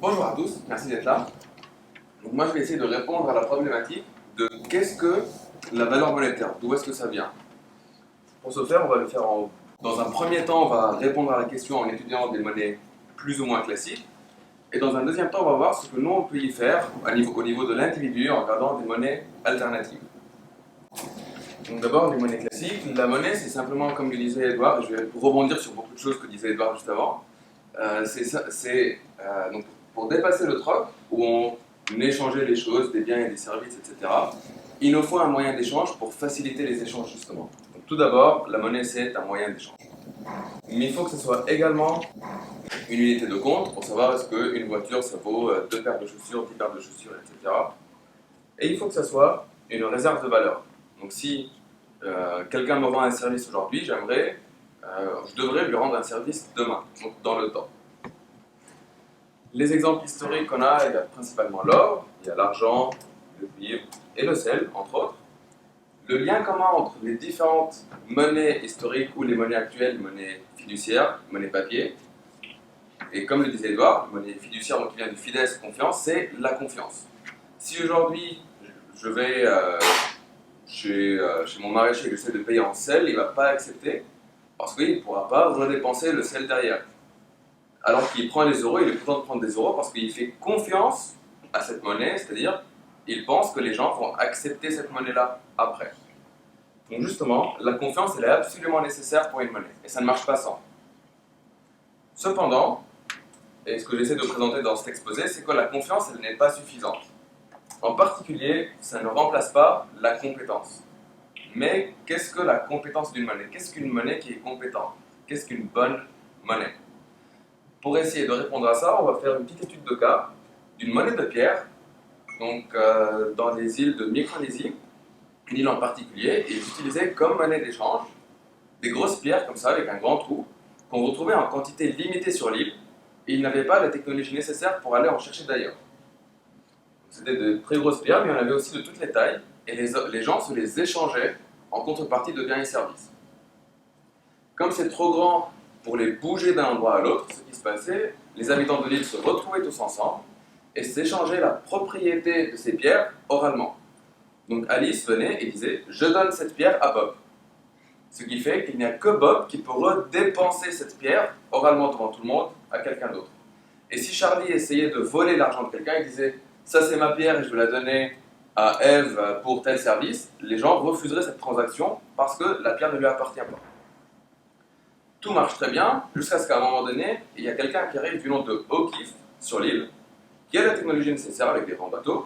Bonjour à tous, merci d'être là. Donc moi je vais essayer de répondre à la problématique de qu'est-ce que la valeur monétaire, d'où est-ce que ça vient. Pour ce faire, on va le faire dans un premier temps, on va répondre à la question en étudiant des monnaies plus ou moins classiques. Et dans un deuxième temps, on va voir ce que nous on peut y faire au niveau de l'individu en regardant des monnaies alternatives. Donc d'abord les monnaies classiques. La monnaie c'est simplement comme le disait Edouard, et je vais rebondir sur beaucoup de choses que disait Edouard juste avant. Donc pour dépasser le troc, où on échangeait les choses, des biens et des services, etc., il nous faut un moyen d'échange pour faciliter les échanges, justement. Donc, tout d'abord, la monnaie, c'est un moyen d'échange. Mais il faut que ce soit également une unité de compte pour savoir est-ce qu'une voiture, ça vaut 2 paires de chaussures, 10 paires de chaussures, etc. Et il faut que ce soit une réserve de valeur. Donc si quelqu'un me rend un service aujourd'hui, je devrais lui rendre un service demain, donc dans le temps. Les exemples historiques qu'on a, il y a principalement l'or, il y a l'argent, le cuivre et le sel, entre autres. Le lien commun entre les différentes monnaies historiques ou les monnaies actuelles, monnaies fiduciaires, monnaies papier, et comme le disait Edouard, monnaie fiduciaire, donc qui vient du fides, confiance, c'est la confiance. Si aujourd'hui je vais chez mon maraîcher et j'essaie de payer en sel, il ne va pas accepter parce qu'il ne pourra pas redépenser le sel derrière. Alors qu'il prend les euros, il est content de prendre des euros parce qu'il fait confiance à cette monnaie, c'est-à-dire il pense que les gens vont accepter cette monnaie-là après. Donc justement, la confiance, elle est absolument nécessaire pour une monnaie, et ça ne marche pas sans. Cependant, et ce que j'essaie de présenter dans cet exposé, c'est que la confiance, elle n'est pas suffisante. En particulier, ça ne remplace pas la compétence. Mais qu'est-ce que la compétence d'une monnaie? Qu'est-ce qu'une monnaie qui est compétente? Qu'est-ce qu'une bonne monnaie? Pour essayer de répondre à ça, on va faire une petite étude de cas d'une monnaie de pierre, donc dans les îles de Micronésie, une île en particulier, et ils utilisaient comme monnaie d'échange des grosses pierres comme ça avec un grand trou qu'on retrouvait en quantité limitée sur l'île, et ils n'avaient pas la technologie nécessaire pour aller en chercher d'ailleurs. C'était de très grosses pierres, mais il y en avait aussi de toutes les tailles, et les gens se les échangeaient en contrepartie de biens et services. Comme c'est trop grand pour les bouger d'un endroit à l'autre, ce qui se passait, les habitants de l'île se retrouvaient tous ensemble et s'échangeaient la propriété de ces pierres oralement. Donc Alice venait et disait « Je donne cette pierre à Bob ». Ce qui fait qu'il n'y a que Bob qui peut redépenser cette pierre oralement devant tout le monde à quelqu'un d'autre. Et si Charlie essayait de voler l'argent de quelqu'un, il disait « Ça c'est ma pierre et je vais la donner à Eve pour tel service », les gens refuseraient cette transaction parce que la pierre ne lui appartient pas. Tout marche très bien, jusqu'à ce qu'à un moment donné, il y a quelqu'un qui arrive du nom de O'Keefe sur l'île, qui a la technologie nécessaire avec des grands bateaux.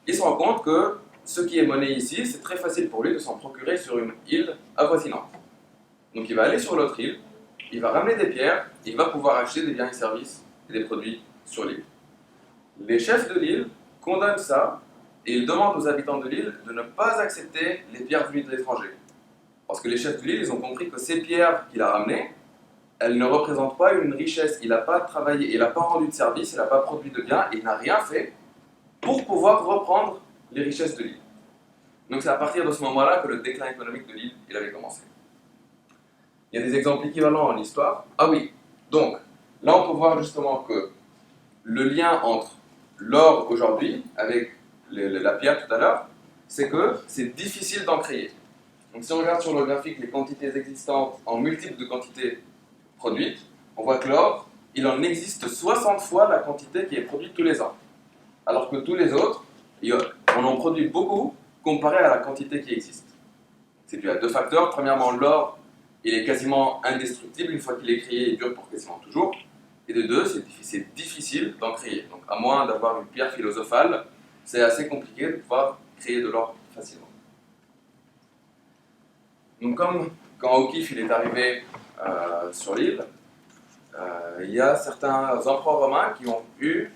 Il se rend compte que ce qui est monnaie ici, c'est très facile pour lui de s'en procurer sur une île avoisinante. Donc il va aller sur l'autre île, il va ramener des pierres, il va pouvoir acheter des biens et services et des produits sur l'île. Les chefs de l'île condamnent ça et ils demandent aux habitants de l'île de ne pas accepter les pierres venues de l'étranger. Parce que les chefs de l'île, ils ont compris que ces pierres qu'il a ramenées, elles ne représentent pas une richesse. Il n'a pas travaillé, il n'a pas rendu de service, il n'a pas produit de biens, il n'a rien fait pour pouvoir reprendre les richesses de l'île. Donc c'est à partir de ce moment-là que le déclin économique de l'île il avait commencé. Il y a des exemples équivalents en histoire. Ah oui, donc là on peut voir justement que le lien entre l'or aujourd'hui avec la pierre tout à l'heure, c'est que c'est difficile d'en créer. Donc si on regarde sur le graphique les quantités existantes en multiples de quantités produites, on voit que l'or, il en existe 60 fois la quantité qui est produite tous les ans. Alors que tous les autres, on en produit beaucoup comparé à la quantité qui existe. C'est dû à deux facteurs. Premièrement, l'or, il est quasiment indestructible. Une fois qu'il est créé, il dure pour quasiment toujours. Et de deux, c'est difficile d'en créer. Donc à moins d'avoir une pierre philosophale, c'est assez compliqué de pouvoir créer de l'or facilement. Donc comme quand O'Keefe il est arrivé sur l'île, il y a certains empereurs romains qui ont eu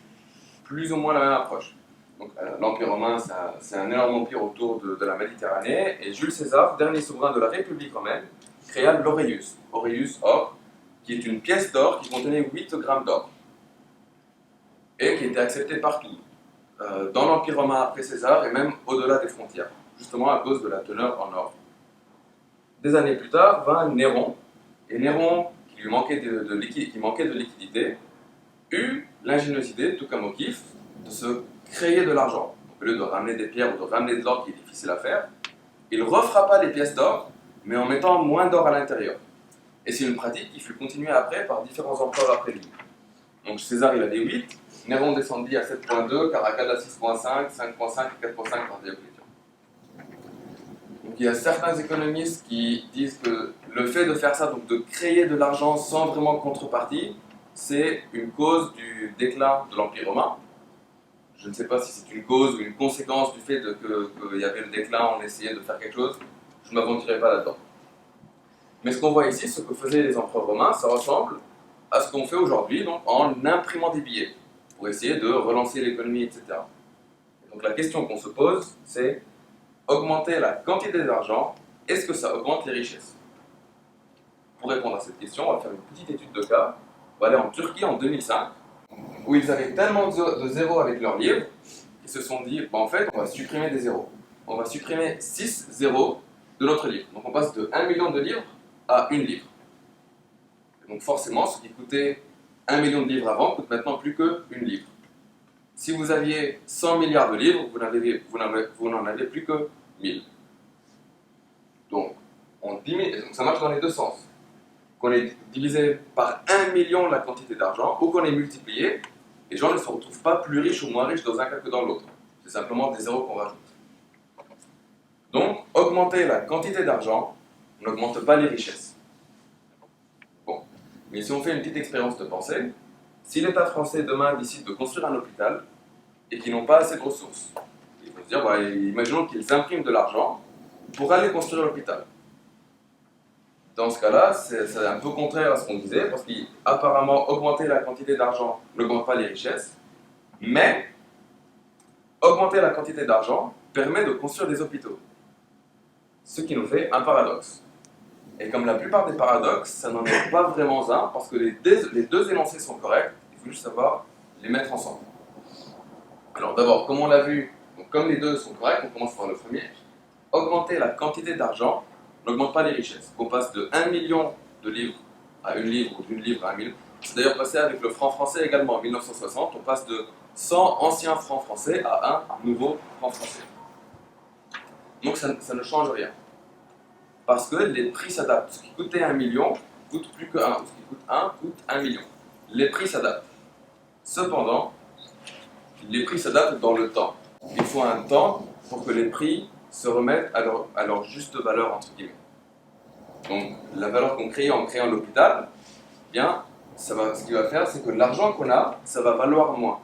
plus ou moins la même approche. Donc l'Empire romain, c'est un énorme empire autour de la Méditerranée, et Jules César, dernier souverain de la République romaine, créa l'Aureus, Aureus or, qui est une pièce d'or qui contenait 8 grammes d'or, et qui était acceptée partout, dans l'Empire romain après César, et même au-delà des frontières, justement à cause de la teneur en or. Des années plus tard, vint Néron, et Néron, qui manquait de liquidité, eut l'ingéniosité, tout comme au kiff, de se créer de l'argent. Au lieu de ramener des pierres ou de ramener de l'or qui est difficile à faire, il refrappa les pièces d'or, mais en mettant moins d'or à l'intérieur. Et c'est une pratique qui fut continuée après par différents empereurs après lui. Donc César il avait 8, Néron descendit à 7.2, Caracalla à 6.5, 5.5 et 4.5 par Dioclétian. Donc il y a certains économistes qui disent que le fait de faire ça, donc de créer de l'argent sans vraiment contrepartie, c'est une cause du déclin de l'Empire romain. Je ne sais pas si c'est une cause ou une conséquence du fait qu'il y avait le déclin, on essayait de faire quelque chose, je ne m'aventurerai pas là-dedans. Mais ce qu'on voit ici, ce que faisaient les empereurs romains, ça ressemble à ce qu'on fait aujourd'hui donc en imprimant des billets pour essayer de relancer l'économie, etc. Et donc la question qu'on se pose, c'est augmenter la quantité d'argent, est-ce que ça augmente les richesses? Pour répondre à cette question, on va faire une petite étude de cas. On va aller en Turquie en 2005, où ils avaient tellement de zéros avec leurs livres qu'ils se sont dit, en fait, on va supprimer des zéros. On va supprimer 6 zéros de notre livre. Donc on passe de 1 million de livres à 1 livre. Et donc forcément, ce qui coûtait 1 million de livres avant coûte maintenant plus que 1 livre. Si vous aviez 100 milliards de livres, vous n'en avez plus que 1000. Donc, donc ça marche dans les deux sens. Qu'on ait divisé par 1 million la quantité d'argent, ou qu'on ait multiplié, les gens ne se retrouvent pas plus riches ou moins riches dans un cas que dans l'autre. C'est simplement des zéros qu'on rajoute. Donc, augmenter la quantité d'argent n'augmente pas les richesses. Bon, mais si on fait une petite expérience de pensée, si l'État français demain décide de construire un hôpital et qu'ils n'ont pas assez de ressources, ils vont se dire, imaginons qu'ils impriment de l'argent pour aller construire l'hôpital. Dans ce cas-là, c'est un peu contraire à ce qu'on disait, parce qu'apparemment, augmenter la quantité d'argent n'augmente pas les richesses, mais augmenter la quantité d'argent permet de construire des hôpitaux. Ce qui nous fait un paradoxe. Et comme la plupart des paradoxes, ça n'en est pas vraiment un, parce que les deux énoncés sont corrects, il faut juste savoir les mettre ensemble. Alors d'abord, comme on l'a vu, donc comme les deux sont corrects, on commence par le premier. Augmenter la quantité d'argent n'augmente pas les richesses. On passe de 1 million de livres à 1 livre ou d'une livre à 1 000. C'est d'ailleurs passé avec le franc français également en 1960. On passe de 100 anciens francs français à un nouveau franc français. Donc ça ne change rien. Parce que les prix s'adaptent. Ce qui coûtait 1 million coûte plus que 1. Ce qui coûte 1 coûte 1 million. Les prix s'adaptent. Cependant, les prix s'adaptent dans le temps. Il faut un temps pour que les prix se remettent à leur juste valeur, entre guillemets. Donc, la valeur qu'on crée en créant l'hôpital, bien, ce qu'il va faire, c'est que l'argent qu'on a, ça va valoir moins.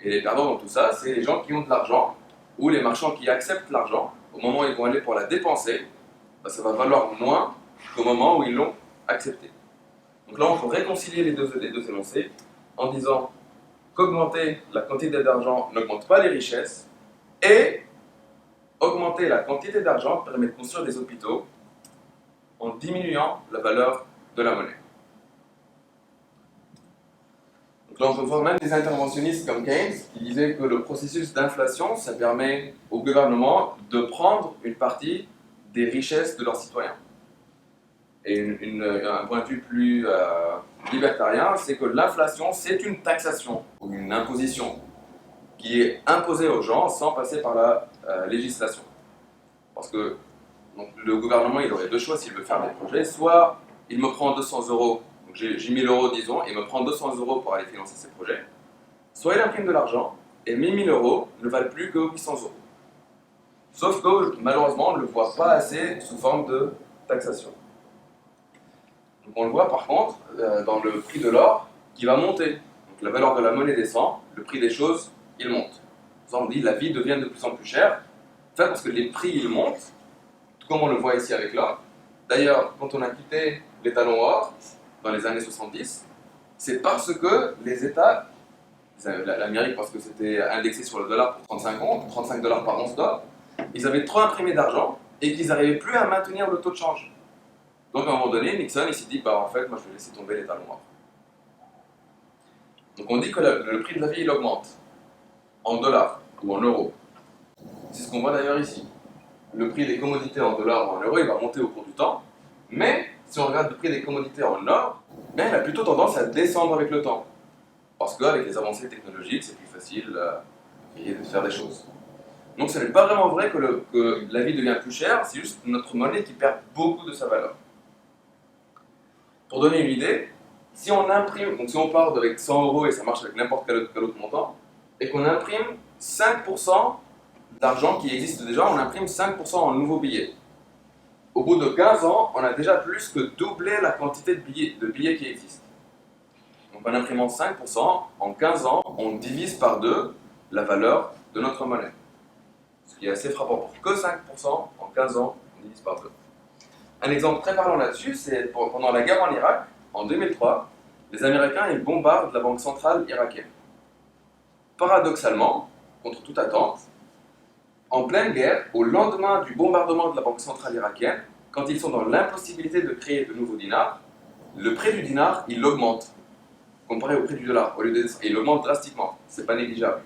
Et les perdants dans tout ça, c'est les gens qui ont de l'argent, ou les marchands qui acceptent l'argent. Au moment où ils vont aller pour la dépenser, ça va valoir moins qu'au moment où ils l'ont accepté. Donc là, on peut réconcilier les deux énoncés en disant qu'augmenter la quantité d'argent n'augmente pas les richesses, et augmenter la quantité d'argent permet de construire des hôpitaux en diminuant la valeur de la monnaie. Donc là, on peut voir même des interventionnistes comme Keynes qui disaient que le processus d'inflation, ça permet au gouvernement de prendre une partie des richesses de leurs citoyens. Et un point de vue plus libertarien, c'est que l'inflation, c'est une taxation ou une imposition qui est imposée aux gens sans passer par la législation. Parce que donc, le gouvernement, il aurait deux choix s'il veut faire des projets. Soit il me prend 200 euros, donc j'ai 1000 euros disons, et il me prend 200 euros pour aller financer ses projets. Soit il imprime de l'argent, et mes 1000 euros ne valent plus que 800 euros. Sauf que malheureusement, on ne le voit pas assez sous forme de taxation. Donc on le voit par contre dans le prix de l'or qui va monter. Donc la valeur de la monnaie descend, le prix des choses, il monte. On dit la vie devient de plus en plus chère, parce que les prix ils montent, tout comme on le voit ici avec l'or. D'ailleurs, quand on a quitté l'étalon or dans les années 70, c'est parce que les États, l'Amérique parce que c'était indexé sur le dollar pour 35 dollars par once d'or, ils avaient trop imprimé d'argent et qu'ils n'arrivaient plus à maintenir le taux de change. Donc à un moment donné, Nixon il s'est dit en fait moi je vais laisser tomber l'étalon or. Donc on dit que le prix de la vie il augmente en dollars ou en euros. C'est ce qu'on voit d'ailleurs ici. Le prix des commodités en dollars ou en euros il va monter au cours du temps, mais si on regarde le prix des commodités en or, il a plutôt tendance à descendre avec le temps. Parce qu'avec les avancées technologiques, c'est plus facile de faire des choses. Donc ce n'est pas vraiment vrai que la vie devient plus chère, c'est juste notre monnaie qui perd beaucoup de sa valeur. Pour donner une idée, si on imprime, donc si on part avec 100 euros et ça marche avec n'importe quel autre montant, et qu'on imprime 5% d'argent qui existe déjà, on imprime 5% en nouveaux billets. Au bout de 15 ans, on a déjà plus que doublé la quantité de billets qui existent. Donc en imprimant 5%, en 15 ans, on divise par 2 la valeur de notre monnaie. Ce qui est assez frappant. Pour que 5%, en 15 ans, on divise par 2. Un exemple très parlant là-dessus, c'est pendant la guerre en Irak, en 2003, les Américains ils bombardent la banque centrale irakienne. Paradoxalement, contre toute attente, en pleine guerre, au lendemain du bombardement de la banque centrale irakienne, quand ils sont dans l'impossibilité de créer de nouveaux dinars, le prix du dinar, il augmente, comparé au prix du dollar, et il augmente drastiquement, c'est pas négligeable.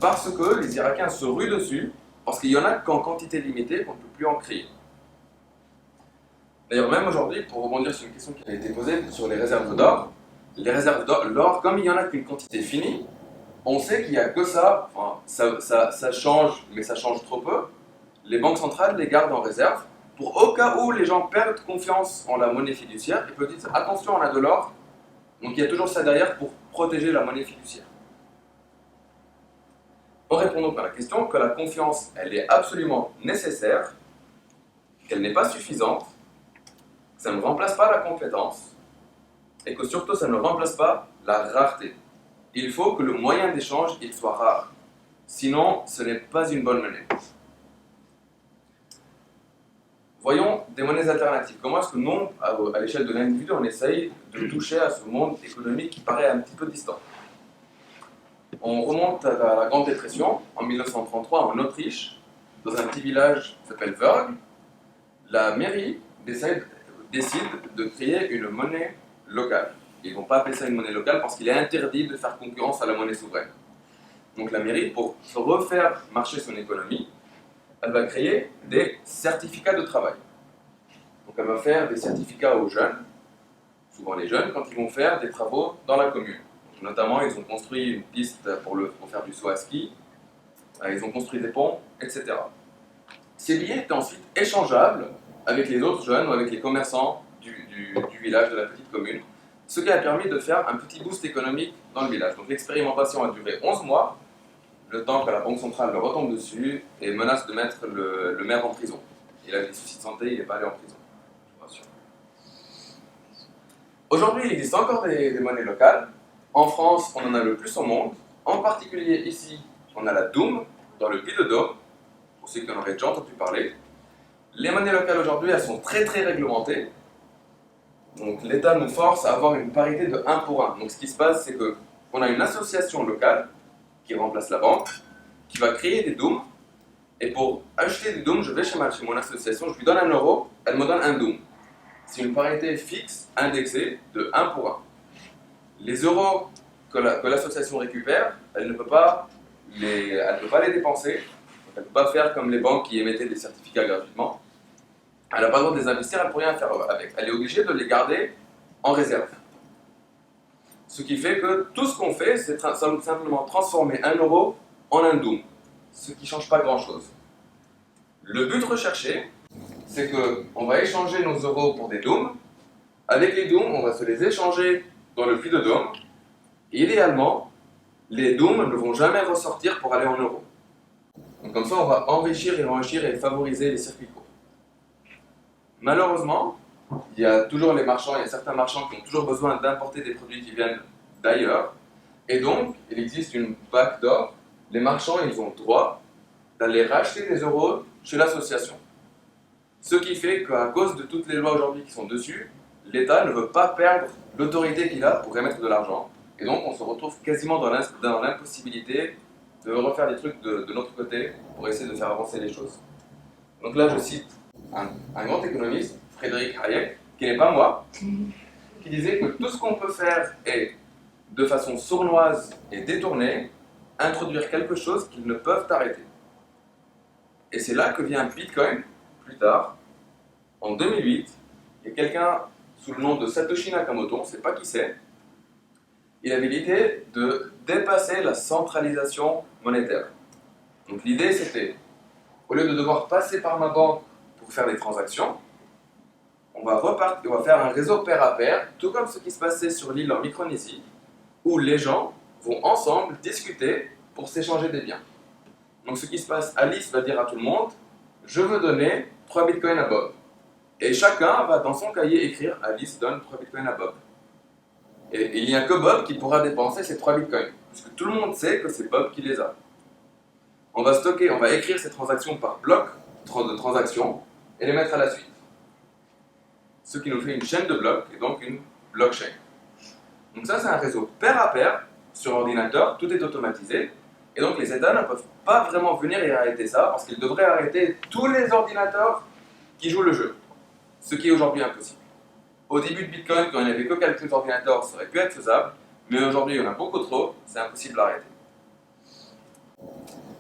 Parce que les Irakiens se ruent dessus, parce qu'il y en a qu'en quantité limitée qu'on ne peut plus en créer. D'ailleurs, même aujourd'hui, pour rebondir sur une question qui a été posée sur les réserves d'or, l'or, comme il n'y en a qu'une quantité finie, on sait qu'il n'y a que ça, enfin, ça change, mais ça change trop peu. Les banques centrales les gardent en réserve pour au cas où les gens perdent confiance en la monnaie fiduciaire, ils peuvent dire attention, on a de l'or, donc il y a toujours ça derrière pour protéger la monnaie fiduciaire. On répond donc à la question que la confiance, elle est absolument nécessaire, qu'elle n'est pas suffisante, que ça ne remplace pas la compétence, et que surtout ça ne remplace pas la rareté. Il faut que le moyen d'échange il soit rare. Sinon, ce n'est pas une bonne monnaie. Voyons des monnaies alternatives. Comment est-ce que nous, à l'échelle de l'individu, on essaye de toucher à ce monde économique qui paraît un petit peu distant? On remonte à la Grande Dépression, en 1933, en Autriche, dans un petit village qui s'appelle Wörgl. La mairie décide de créer une monnaie locale. Ils ne vont pas appeler ça une monnaie locale parce qu'il est interdit de faire concurrence à la monnaie souveraine. Donc la mairie, pour refaire marcher son économie, elle va créer des certificats de travail. Donc elle va faire des certificats aux jeunes, souvent les jeunes, quand ils vont faire des travaux dans la commune. Donc, notamment, ils ont construit une piste pour faire du saut à ski, ils ont construit des ponts, etc. Ces billets étaient ensuite échangeables avec les autres jeunes ou avec les commerçants du village, de la petite commune, ce qui a permis de faire un petit boost économique dans le village. Donc l'expérimentation a duré 11 mois, le temps que la Banque centrale le retombe dessus et menace de mettre le maire en prison. Il a des soucis de santé, il n'est pas allé en prison, je vous rassure. Aujourd'hui, il existe encore des monnaies locales. En France, on en a le plus au monde. En particulier ici, on a la Doum, dans le Puy-de-Dôme, pour ceux qui en auraient déjà entendu parler. Les monnaies locales aujourd'hui, elles sont très très réglementées. Donc l'État nous force à avoir une parité de 1 pour 1. Donc ce qui se passe, c'est qu'on a une association locale qui remplace la banque, qui va créer des dooms. Et pour acheter des dooms, je vais chez mon association, je lui donne 1 euro, elle me donne un doom. C'est une parité fixe, indexée, de 1 pour 1. Les euros que l'association récupère, elle ne peut pas les dépenser. Donc elle ne peut pas faire comme les banques qui émettaient des certificats gratuitement. Elle n'a pas le droit de les investir, elle ne peut rien faire avec. Elle est obligée de les garder en réserve. Ce qui fait que tout ce qu'on fait, c'est simplement transformer 1 euro en un doom. Ce qui ne change pas grand-chose. Le but recherché, c'est qu'on va échanger nos euros pour des dooms. Avec les dooms, on va se les échanger dans le Puy-de-Dôme. Et idéalement, les dooms ne vont jamais ressortir pour aller en euros. Donc comme ça, on va enrichir et favoriser les circuits courts. Malheureusement, il y a toujours les marchands, il y a certains marchands qui ont toujours besoin d'importer des produits qui viennent d'ailleurs. Et donc, il existe une backdoor. Les marchands, ils ont le droit d'aller racheter des euros chez l'association. Ce qui fait qu'à cause de toutes les lois aujourd'hui qui sont dessus, l'État ne veut pas perdre l'autorité qu'il a pour émettre de l'argent. Et donc, on se retrouve quasiment dans l'impossibilité de refaire des trucs de notre côté pour essayer de faire avancer les choses. Donc là, je cite un grand économiste, Frédéric Hayek, qui n'est pas moi, qui disait que tout ce qu'on peut faire est, de façon sournoise et détournée, introduire quelque chose qu'ils ne peuvent arrêter. Et c'est là que vient Bitcoin, plus tard, en 2008. Il y a quelqu'un sous le nom de Satoshi Nakamoto, on ne sait pas qui c'est. il avait l'idée de dépasser la centralisation monétaire. Donc l'idée c'était, au lieu de devoir passer par ma banque pour faire des transactions, on va faire un réseau pair à pair, tout comme ce qui se passait sur l'île en Micronésie, où les gens vont ensemble discuter pour s'échanger des biens. Donc ce qui se passe, Alice va dire à tout le monde, je veux donner 3 bitcoins à Bob. Et chacun va dans son cahier écrire, Alice donne 3 bitcoins à Bob. Et il n'y a que Bob qui pourra dépenser ces 3 bitcoins, puisque tout le monde sait que c'est Bob qui les a. On va écrire ces transactions par bloc de transactions et les mettre à la suite. Ce qui nous fait une chaîne de blocs et donc une blockchain. Donc ça c'est un réseau pair à pair sur ordinateur, tout est automatisé et donc les États ne peuvent pas vraiment venir et arrêter ça parce qu'ils devraient arrêter tous les ordinateurs qui jouent le jeu, ce qui est aujourd'hui impossible. Au début de Bitcoin, quand il n'y avait que quelques ordinateurs, ça aurait pu être faisable, mais aujourd'hui il y en a beaucoup trop, c'est impossible d'arrêter.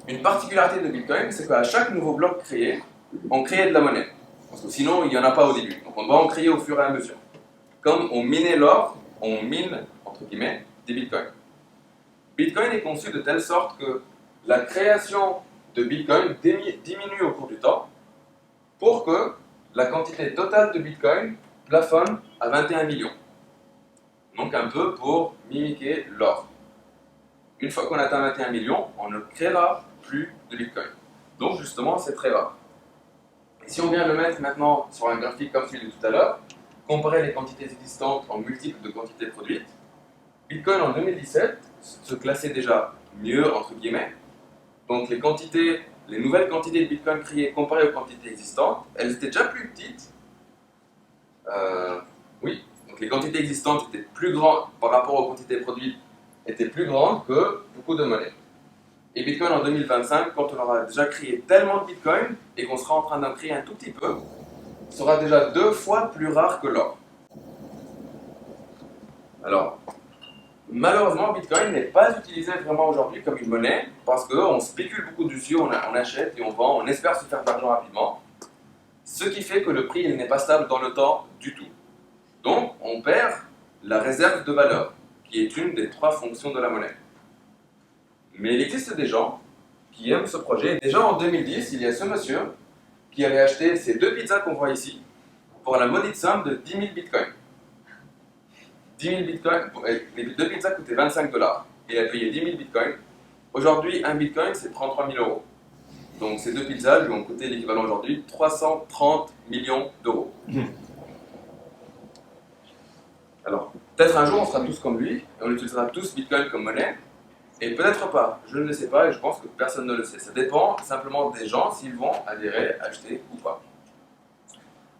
Une particularité de Bitcoin, c'est qu'à chaque nouveau bloc créé, on crée de la monnaie. Parce que sinon, il n'y en a pas au début. Donc on doit en créer au fur et à mesure. Comme on minait l'or, on mine, entre guillemets, des bitcoins. Bitcoin est conçu de telle sorte que la création de bitcoin diminue au cours du temps pour que la quantité totale de bitcoin plafonne à 21 millions. Donc un peu pour mimiquer l'or. Une fois qu'on atteint 21 millions, on ne créera plus de bitcoin. Donc justement, c'est très rare. Et si on vient le mettre maintenant sur un graphique comme celui de tout à l'heure, comparer les quantités existantes en multiples de quantités produites, Bitcoin en 2017 se classait déjà mieux, entre guillemets. Donc les nouvelles quantités de Bitcoin créées comparées aux quantités existantes, elles étaient déjà plus petites. Oui, donc les quantités existantes étaient plus grandes par rapport aux quantités produites, étaient plus grandes que beaucoup de monnaies. Et Bitcoin en 2025, quand on aura déjà créé tellement de Bitcoin et qu'on sera en train d'en créer un tout petit peu, sera déjà 2 fois plus rare que l'or. Alors, malheureusement, Bitcoin n'est pas utilisé vraiment aujourd'hui comme une monnaie parce qu'on spécule beaucoup dessus, on achète et on vend, on espère se faire de l'argent rapidement. Ce qui fait que le prix n'est pas stable dans le temps du tout. Donc, on perd la réserve de valeur, qui est une des 3 fonctions de la monnaie. Mais il existe des gens qui aiment ce projet. Déjà en 2010, il y a ce monsieur qui avait acheté ces 2 pizzas qu'on voit ici pour la maudite somme de 10 000 bitcoins. 10 000 bitcoins, les 2 pizzas coûtaient 25 $. Il a payé 10 000 bitcoins. Aujourd'hui, un bitcoin, c'est 33 000 €. Donc ces 2 pizzas lui ont coûté l'équivalent aujourd'hui 330 millions d'euros. Alors, peut-être un jour, on sera tous comme lui, et on utilisera tous Bitcoin comme monnaie, et peut-être pas, je ne le sais pas, et je pense que personne ne le sait. Ça dépend simplement des gens s'ils vont adhérer, acheter ou pas.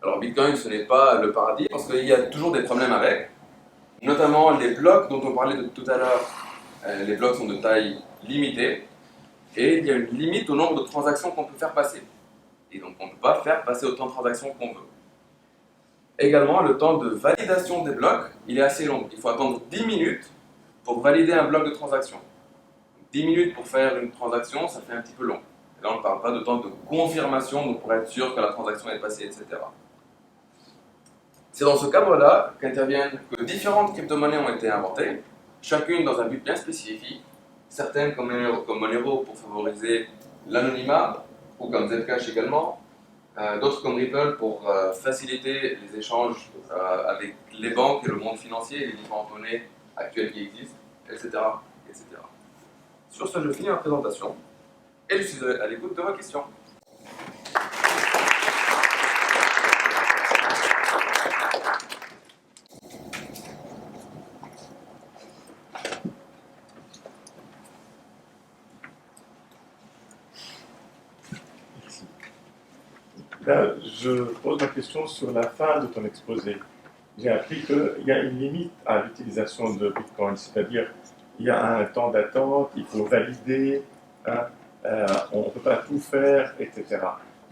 Alors Bitcoin, ce n'est pas le paradis, parce qu'il y a toujours des problèmes avec, notamment les blocs dont on parlait tout à l'heure. Les blocs sont de taille limitée, et il y a une limite au nombre de transactions qu'on peut faire passer. Et donc on ne peut pas faire passer autant de transactions qu'on veut. Également, le temps de validation des blocs, il est assez long. Il faut attendre 10 minutes pour valider un bloc de transaction. 10 minutes pour faire une transaction, ça fait un petit peu long. Et là, on ne parle pas de temps de confirmation, donc pour être sûr que la transaction est passée, etc. C'est dans ce cadre-là qu'interviennent que différentes crypto-monnaies ont été inventées, chacune dans un but bien spécifique, certaines comme Monero pour favoriser l'anonymat, ou comme Zcash également, d'autres comme Ripple pour faciliter les échanges avec les banques et le monde financier et les différentes monnaies actuelles qui existent, etc. etc. Sur ce, je finis ma présentation et je suis à l'écoute de vos questions. Là, je pose ma question sur la fin de ton exposé. J'ai appris qu'il y a une limite à l'utilisation de Bitcoin, c'est-à-dire il y a un temps d'attente, il faut valider, hein, on ne peut pas tout faire, etc.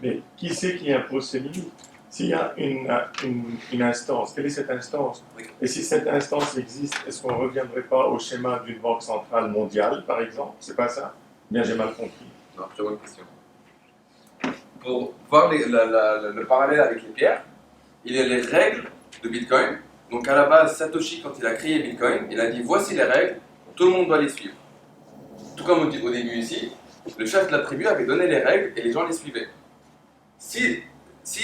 Mais qui c'est qui impose ces limites? S'il y a une instance, quelle est cette instance? Et si cette instance existe, est-ce qu'on ne reviendrait pas au schéma d'une banque centrale mondiale, par exemple? C'est pas ça? Bien, j'ai mal compris. Non, très bonne question. Pour voir le parallèle avec les pierres, il y a les règles de Bitcoin. Donc à la base, Satoshi, quand il a créé Bitcoin, il a dit voici les règles, tout le monde doit les suivre. Tout comme au début ici, le chef de la tribu avait donné les règles et les gens les suivaient. S'il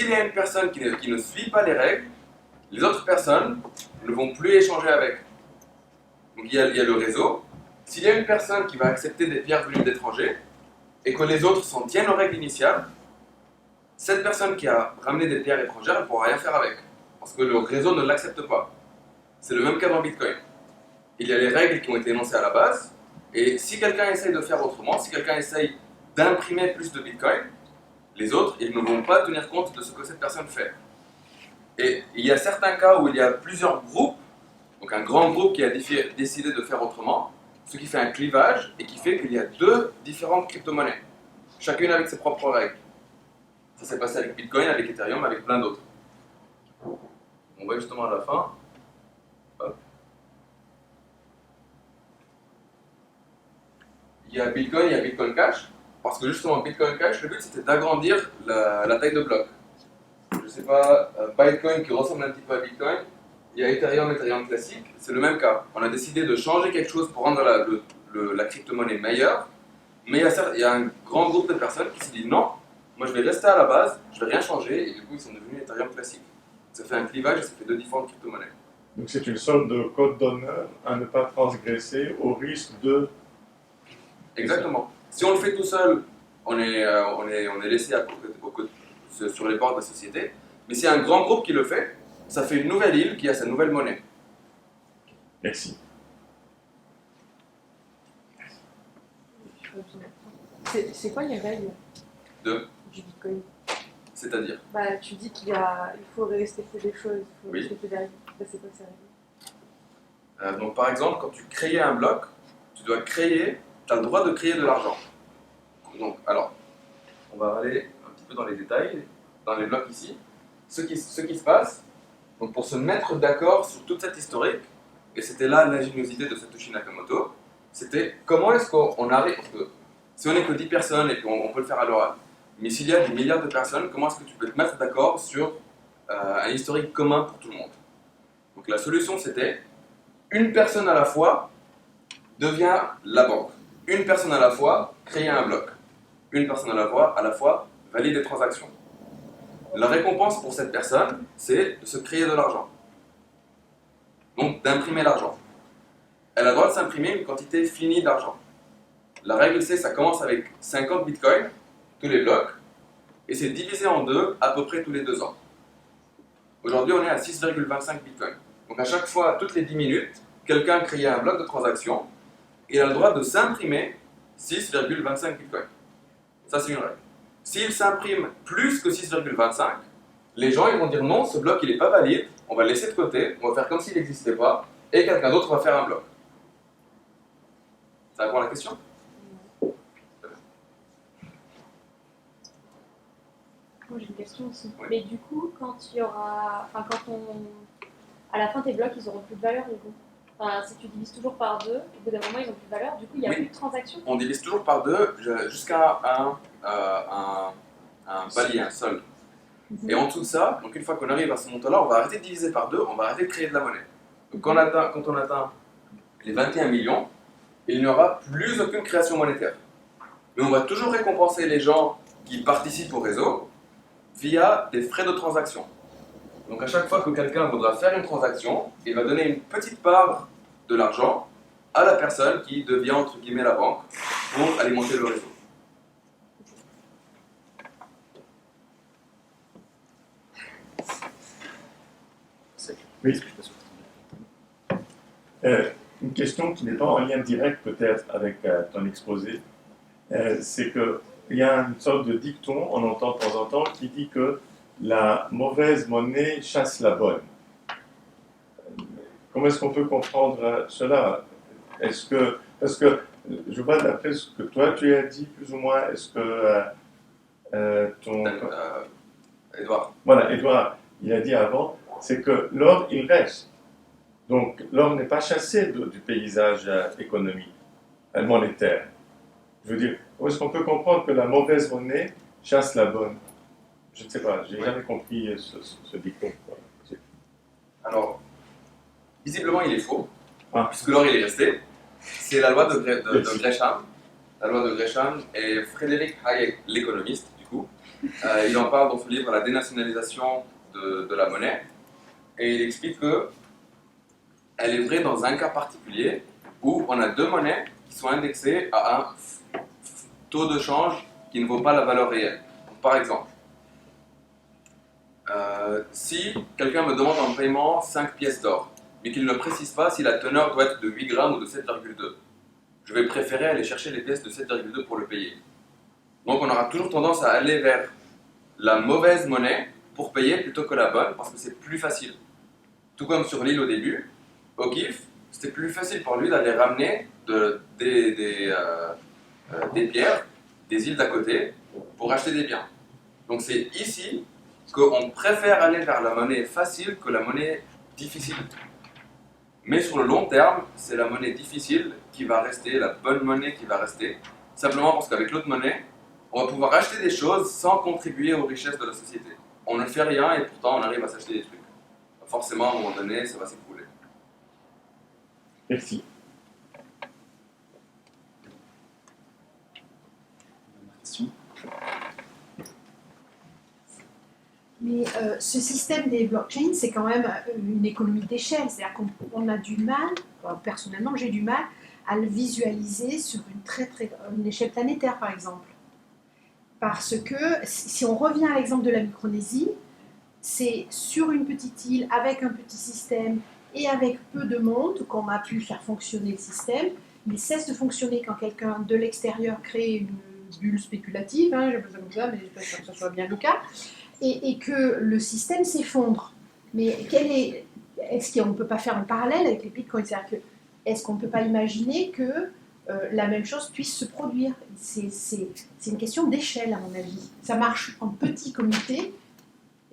y a une personne qui ne suit pas les règles, les autres personnes ne vont plus échanger avec. Donc il y a le réseau. S'il y a une personne qui va accepter des pierres venues d'étrangers et que les autres s'en tiennent aux règles initiales, cette personne qui a ramené des pierres étrangères, elle ne pourra rien faire avec. Parce que le réseau ne l'accepte pas. C'est le même cas dans Bitcoin. Il y a les règles qui ont été énoncées à la base, et si quelqu'un essaye de faire autrement, si quelqu'un essaye d'imprimer plus de Bitcoin, les autres, ils ne vont pas tenir compte de ce que cette personne fait. Et il y a certains cas où il y a plusieurs groupes, donc un grand groupe qui a décidé de faire autrement, ce qui fait un clivage et qui fait qu'il y a deux différentes crypto-monnaies, chacune avec ses propres règles. Ça s'est passé avec Bitcoin, avec Ethereum, avec plein d'autres. On va justement à la fin. Hop. Il y a Bitcoin Cash, parce que justement Bitcoin Cash, le but c'était d'agrandir la taille de bloc. Je sais pas, Bitcoin qui ressemble un petit peu à Bitcoin, il y a Ethereum classique, c'est le même cas. On a décidé de changer quelque chose pour rendre la crypto-monnaie meilleure, mais il y a un grand groupe de personnes qui se dit non, moi je vais rester à la base, je vais rien changer, et du coup ils sont devenus Ethereum classique. Ça fait un clivage et ça fait deux différentes crypto-monnaies. Donc c'est une sorte de code d'honneur à ne pas transgresser au risque de... Exactement. Si on le fait tout seul, on est laissé sur les bords de la société. Mais si y a un grand groupe qui le fait, ça fait une nouvelle île qui a sa nouvelle monnaie. Merci. C'est quoi les règles De du Bitcoin? C'est-à-dire Bah, tu dis il faut respecter des choses, il faut respecter des règles. C'est quoi ces règles? donc par exemple, quand tu crées un bloc, tu as le droit de créer de l'argent. Donc, alors, on va aller un petit peu dans les détails, dans les blocs ici. Ce qui se passe, donc pour se mettre d'accord sur toute cette historique, et c'était là l'ingéniosité de Satoshi Nakamoto, c'était comment est-ce qu'on arrive, parce que si on n'est que 10 personnes et qu'on peut le faire à l'oral, mais s'il y a des milliards de personnes, comment est-ce que tu peux te mettre d'accord sur un historique commun pour tout le monde? Donc la solution c'était, une personne à la fois devient la banque. Une personne à la fois crée un bloc. Une personne à la fois valide des transactions. La récompense pour cette personne, c'est de se créer de l'argent. Donc d'imprimer l'argent. Elle a le droit de s'imprimer une quantité finie d'argent. La règle c'est, ça commence avec 50 bitcoins, tous les blocs, et c'est divisé en deux à peu près tous les 2 ans. Aujourd'hui on est à 6,25 bitcoins. Donc à chaque fois, toutes les 10 minutes, quelqu'un crée un bloc de transaction, et il a le droit de s'imprimer 6,25 bitcoins. Ça c'est une règle. S'il s'imprime plus que 6,25, les gens ils vont dire non, ce bloc il n'est pas valide, on va le laisser de côté, on va faire comme s'il n'existait pas, et quelqu'un d'autre va faire un bloc. Ça répond à la question? Moi j'ai une question aussi. Oui. Mais du coup, à la fin tes blocs ils auront plus de valeur du coup. Enfin, si tu divises toujours par deux, au bout d'un moment ils ont plus de valeur, du coup il n'y a Oui. plus de transactions. On divise toujours par deux jusqu'à un palier, un solde. Et en dessous de ça, donc une fois qu'on arrive à ce montant-là, on va arrêter de diviser par deux, on va arrêter de créer de la monnaie. Donc quand on atteint les 21 millions, il n'y aura plus aucune création monétaire. Mais on va toujours récompenser les gens qui participent au réseau via des frais de transaction. Donc à chaque fois que quelqu'un voudra faire une transaction, il va donner une petite part de l'argent à la personne qui devient entre guillemets la banque pour alimenter le réseau. Oui. Une question qui n'est pas en lien direct peut-être avec ton exposé, c'est qu'il y a une sorte de dicton, on entend de temps en temps, qui dit que la mauvaise monnaie chasse la bonne. Comment est-ce qu'on peut comprendre cela? Parce que je vois d'après ce que toi tu as dit plus ou moins, est-ce que Edouard. Voilà, Edouard, il a dit avant, c'est que l'or, il reste. Donc, l'or n'est pas chassé du paysage économique, monétaire. Je veux dire, où est-ce qu'on peut comprendre que la mauvaise monnaie chasse la bonne? Je ne sais pas, j'ai jamais compris ce dicton. Alors, Visiblement, il est faux, Ah. puisque l'or il est resté. C'est la loi de Gresham. La loi de Gresham, et Frédéric Hayek, l'économiste, du coup, il en parle dans son livre La dénationalisation de la monnaie, et il explique que elle est vraie dans un cas particulier où on a deux monnaies qui sont indexées à un taux de change qui ne vaut pas la valeur réelle. Donc, par exemple, si quelqu'un me demande en paiement 5 pièces d'or, mais qu'il ne précise pas si la teneur doit être de 8 grammes ou de 7,2, je vais préférer aller chercher les pièces de 7,2 pour le payer. Donc on aura toujours tendance à aller vers la mauvaise monnaie pour payer plutôt que la bonne, parce que c'est plus facile. Tout comme sur l'île au début, O'Keefe, c'était plus facile pour lui d'aller ramener des pierres des îles d'à côté pour acheter des biens. Donc c'est ici qu'on préfère aller vers la monnaie facile que la monnaie difficile. Mais sur le long terme, c'est la monnaie difficile qui va rester, la bonne monnaie qui va rester, simplement parce qu'avec l'autre monnaie, on va pouvoir acheter des choses sans contribuer aux richesses de la société. On ne fait rien et pourtant on arrive à s'acheter des trucs. Forcément, à un moment donné, ça va s'écrouler. Merci. Mais ce système des blockchains, c'est quand même une économie d'échelle. C'est-à-dire qu'on a du mal, personnellement j'ai du mal, à le visualiser sur une échelle planétaire par exemple. Parce que si on revient à l'exemple de la Micronésie, c'est sur une petite île avec un petit système et avec peu de monde qu'on a pu faire fonctionner le système. Il cesse de fonctionner quand quelqu'un de l'extérieur crée une bulle spéculative, hein, j'appelle ça comme ça, mais je ne suis pas sûre que ce soit bien le cas, et que le système s'effondre. Mais est-ce qu'on ne peut pas faire un parallèle avec les bitcoins? Est-ce qu'on ne peut pas imaginer que la même chose puisse se produire? C'est une question d'échelle, à mon avis. Ça marche en petit comité,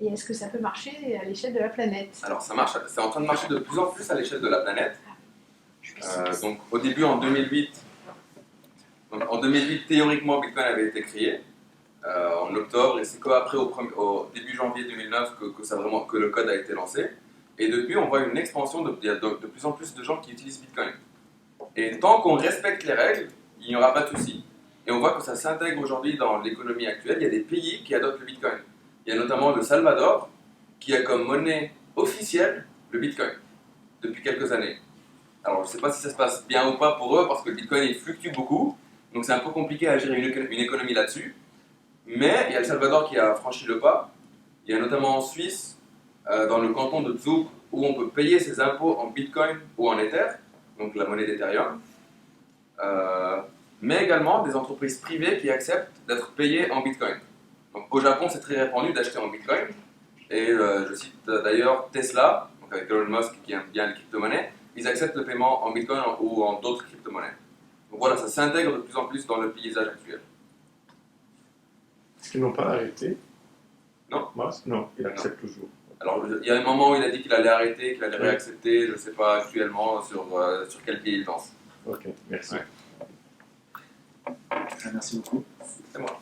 et est-ce que ça peut marcher à l'échelle de la planète? Alors ça marche, c'est en train de marcher de plus en plus à l'échelle de la planète. Donc au début en 2008, théoriquement Bitcoin avait été créé en octobre, et c'est qu'après au début janvier 2009 que le code a été lancé. Et depuis on voit une expansion de plus en plus de gens qui utilisent Bitcoin. Et tant qu'on respecte les règles, il n'y aura pas de souci. Et on voit que ça s'intègre aujourd'hui dans l'économie actuelle. Il y a des pays qui adoptent le Bitcoin. Il y a notamment le Salvador qui a comme monnaie officielle le Bitcoin depuis quelques années. Alors je ne sais pas si ça se passe bien ou pas pour eux parce que le Bitcoin il fluctue beaucoup, donc c'est un peu compliqué à gérer une économie là-dessus. Mais il y a le Salvador qui a franchi le pas. Il y a notamment en Suisse, dans le canton de Zug, où on peut payer ses impôts en Bitcoin ou en Ether, donc la monnaie d'Ethereum. Mais également des entreprises privées qui acceptent d'être payées en Bitcoin. Donc, au Japon, c'est très répandu d'acheter en Bitcoin. Et je cite d'ailleurs Tesla, donc avec Elon Musk qui aime bien les crypto-monnaies, ils acceptent le paiement en Bitcoin ou en d'autres crypto-monnaies. Donc voilà, ça s'intègre de plus en plus dans le paysage actuel. Est-ce qu'ils n'ont pas arrêté? Non. Non, il accepte toujours. Alors, il y a un moment où il a dit qu'il allait arrêter, qu'il allait réaccepter, je ne sais pas actuellement sur quel pied il danse. Ok, merci. Ouais. Merci beaucoup. C'est moi.